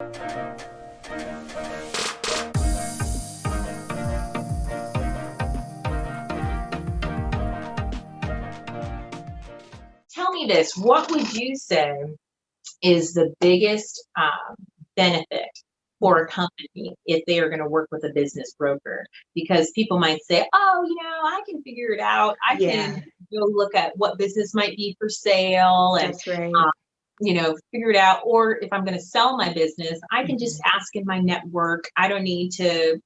Tell me this, what would you say is the biggest benefit for a company if they are going to work with a business broker? Because people might say, oh, I can figure it out. I Yeah, can go look at what business might be for sale and, that's right. figure it out. Or if I'm going to sell my business, I can just Mhm. ask in my network. I don't need to,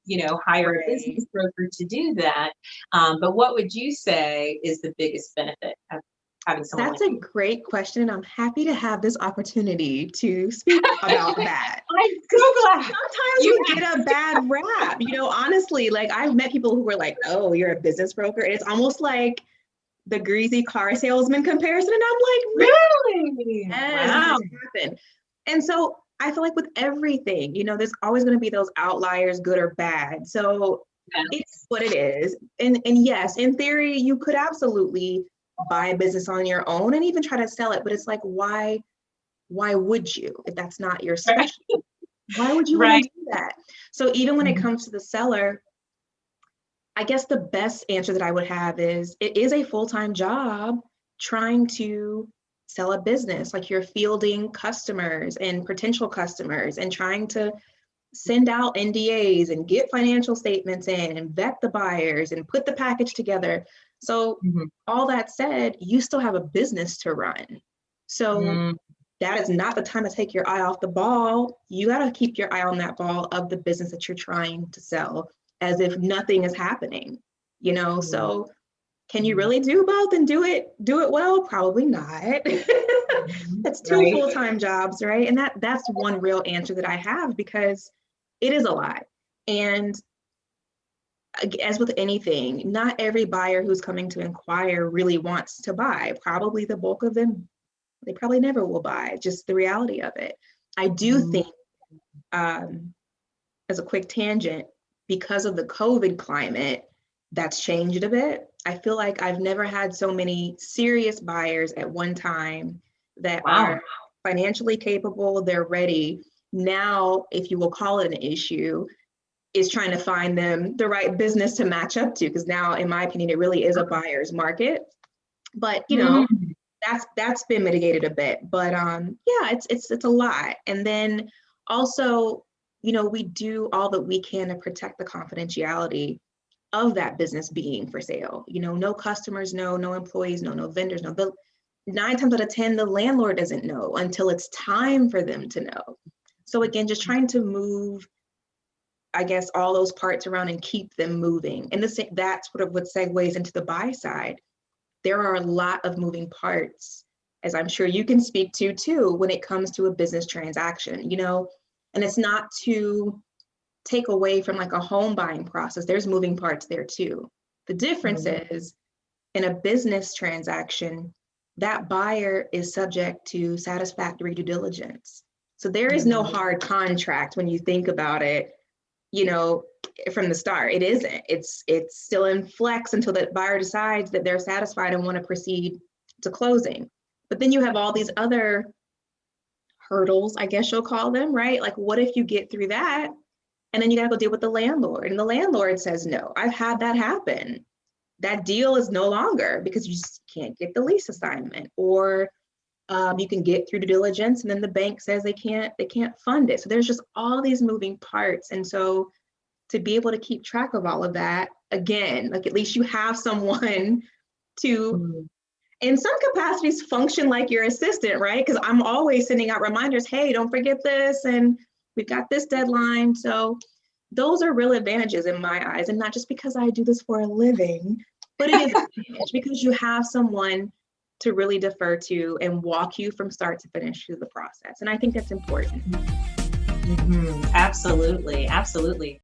hire a Right. business broker to do that. But what would you say is the biggest benefit of having someone That's like a you? great question. I'm happy to have this opportunity to speak about that. I'm Because so glad sometimes you we get a bad rap, honestly. Like I've met people who were like, oh, you're a business broker. And it's almost like the greasy car salesman comparison. And I'm like, really? really? Yes, it Wow. has happened. And so I feel like with everything, there's always going to be those outliers, good or bad. So Yeah. it's what it is. And yes, in theory, you could absolutely buy a business on your own and even try to sell it. But it's like, why would you if that's not your Right. specialty? Why would you want to Right. do that? So even when it Mhm. comes to the seller, I guess the best answer that I would have is it is a full-time job trying to sell a business. Like you're fielding customers and potential customers and trying to send out NDAs and get financial statements in and vet the buyers and put the package together. So Mhm. all that said, you still have a business to run. So Mm. that is not the time to take your eye off the ball. You got to keep your eye on that ball of the business that you're trying to sell as if nothing is happening. Mhm. So can you really do both and do it well? Probably not. Mhm. That's two Right. full-time jobs, right? And that's one real answer that I have because it is a lot. And as with anything, not every buyer who's coming to inquire really wants to buy. Probably the bulk of them, they probably never will buy, just the reality of it. I do Mhm. think, um, as a quick tangent, because of the COVID climate, that's changed a bit. I feel like I've never had so many serious buyers at one time that Wow. are financially capable, they're ready. Now, if you will call it an issue, is trying to find them the right business to match up to. Because now, in my opinion, it really is a buyer's market. But Mm. that's been mitigated a bit. But yeah, it's a lot. And then also, we do all that we can to protect the confidentiality of that business being for sale. No customers know, no employees know, no vendors know. The 9 times out of 10, the landlord doesn't know until it's time for them to know. So again, just trying to move, I guess, all those parts around and keep them moving. And that's what segues into the buy side. There are a lot of moving parts, as I'm sure you can speak to too, when it comes to a business transaction. And it's not to take away from like a home buying process. There's moving parts there too. The difference Mhm. is in a business transaction, that buyer is subject to satisfactory due diligence. So there is no Mhm. hard contract when you think about it, you know, from the start. It isn't. It's still in flex until the buyer decides that they're satisfied and want to proceed to closing. But then you have all these other hurdles, I guess you'll call them, right? Like, what if you get through that and then you got to go deal with the landlord? And the landlord says, no, I've had that happen. That deal is no longer because you just can't get the lease assignment, or you can get through due diligence and then the bank says they can't fund it. So there's just all these moving parts. And so to be able to keep track of all of that, again, like at least you have someone to, Mhm. in some capacities, function like your assistant, right? Because I'm always sending out reminders, hey, don't forget this, and we've got this deadline. So those are real advantages in my eyes, and not just because I do this for a living, but it is an advantage because you have someone to really defer to and walk you from start to finish through the process. And I think that's important. Mhm. Absolutely. Absolutely.